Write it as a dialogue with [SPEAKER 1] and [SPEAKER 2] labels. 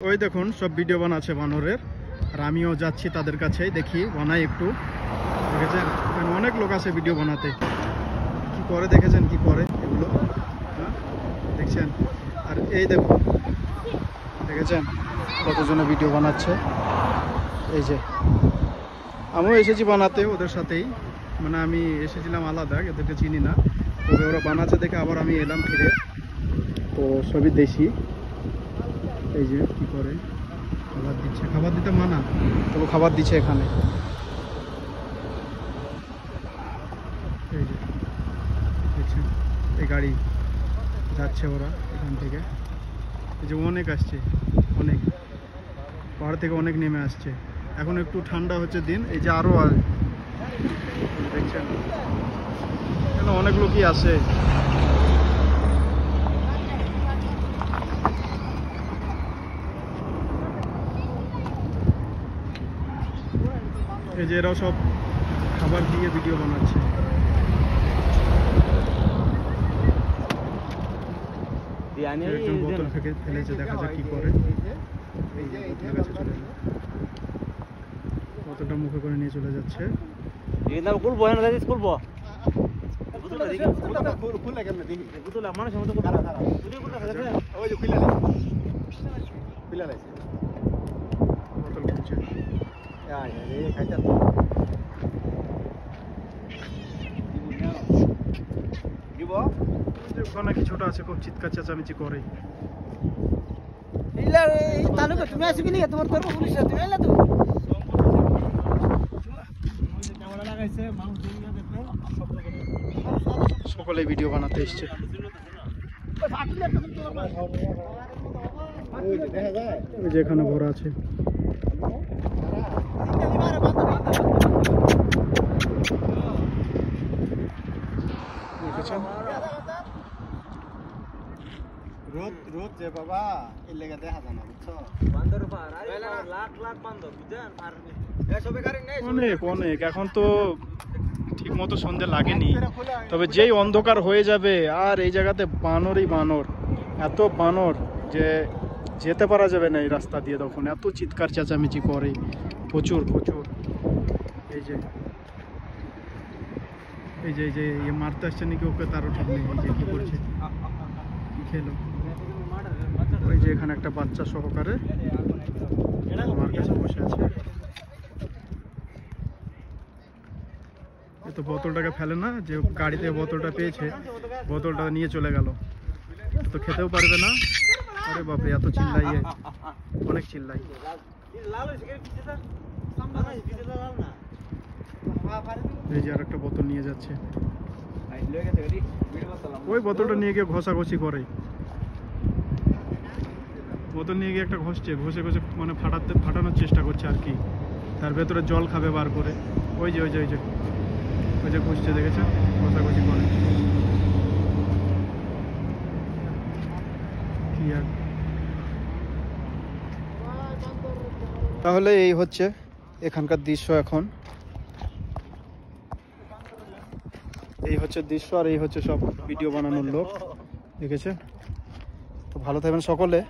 [SPEAKER 1] ওই দেখুন সব ভিডিও বানাচ্ছে বানরের, আর আমিও যাচ্ছি তাদের কাছেই, দেখি বানাই একটু। দেখেছেন এখানে অনেক লোক আছে ভিডিও বানাতে, কি করে দেখেছেন কি করে এগুলো, হ্যাঁ দেখছেন। আর এই দেখুন দেখেছেন কতজনে ভিডিও বানাচ্ছে। এই যে আমিও এসেছি বানাতে ওদের সাথেই, মানে আমি এসেছিলাম আলাদা, এদেরকে চিনি না, তবে ওরা বানাচ্ছে দেখে আবার আমি এলাম ফিরে। তো সবই দেশি। এই যে কি করে খাবার দিচ্ছে, খাবার দিতে মানা, তবু খাবার দিচ্ছে এখানে। এই যে দেখছেন এই গাড়ি যাচ্ছে ওরা এখান থেকে, এই যে অনেক আসছে, অনেক পাহাড় থেকে অনেক নেমে আসছে। এখন একটু ঠান্ডা হচ্ছে দিন, এই যে আরো দেখছেন কেন অনেক লোকই আসে। এই যে এরাও সব খাবার দিয়ে ভিডিও বানাচ্ছে। একজন বোতল ফেলেছে, দেখা যাক কি করে। এই যে বোতলের কাছে চলে এলো, বোতলটা মুখে করে নিয়ে চলে যাচ্ছে। বোতল খুলছে। ওখানে কিছুটা আছে, খুব চিৎকার চেঁচামেচি করে। সকলে ভিডিও বানাতে এসছে। ওই যে এখানে ভরা আছে। দেখেছেন রোদ রোদ যে বাবা এর লেগে দেখা যায় না, বুঝছো? অনেক অনেক, এখন তো ঠিক মতো সন্ধে লাগেনি, তবে যেই অন্ধকার হয়ে যাবে আর এই জায়গাতে বানরই বানর, এত বানর যে যেতে পারা যাবে না এই রাস্তা দিয়ে। তখন এত চিৎকার চেঁচামেচি করে, প্রচুর প্রচুর। এই যে এই যে এই যে মারতে আসছে নাকি ওকে, তারও ঠিক নেই। এই যে কি করছে, কি খেলো। ওই যে এখানে একটা বাচ্চা সহকারে আমার কাছে বসে আছে। এ তো বোতলটাকে ফেলে না, যে গাড়িতে বোতলটা পেয়েছে বোতলটা নিয়ে চলে গেল, তো খেতেও পারবে না। আরে বাপরে এত চিল্লাই, অনেক চিল্লাই। এই যে আর একটা বোতল নিয়ে যাচ্ছে, ওই বোতলটা নিয়ে গিয়ে ঘষাঘষি করে। বোতল নিয়ে গিয়ে একটা ঘষছে, ঘষে ঘষে মানে ফাটানোর চেষ্টা করছে আর কি, তার ভেতরে জল খাবে বার করে। ওই যে ওই যে ওই যে ওই যে ঘষছে, দেখেছেন ঘষাঘষি করে কি আর। তাহলে এই হচ্ছে এখানকার দৃশ্য, এখন এই হচ্ছে দৃশ্য, আর এই হচ্ছে সব ভিডিও বানানোর লোক, দেখেছেন। তো ভালো থাকবেন সকলে।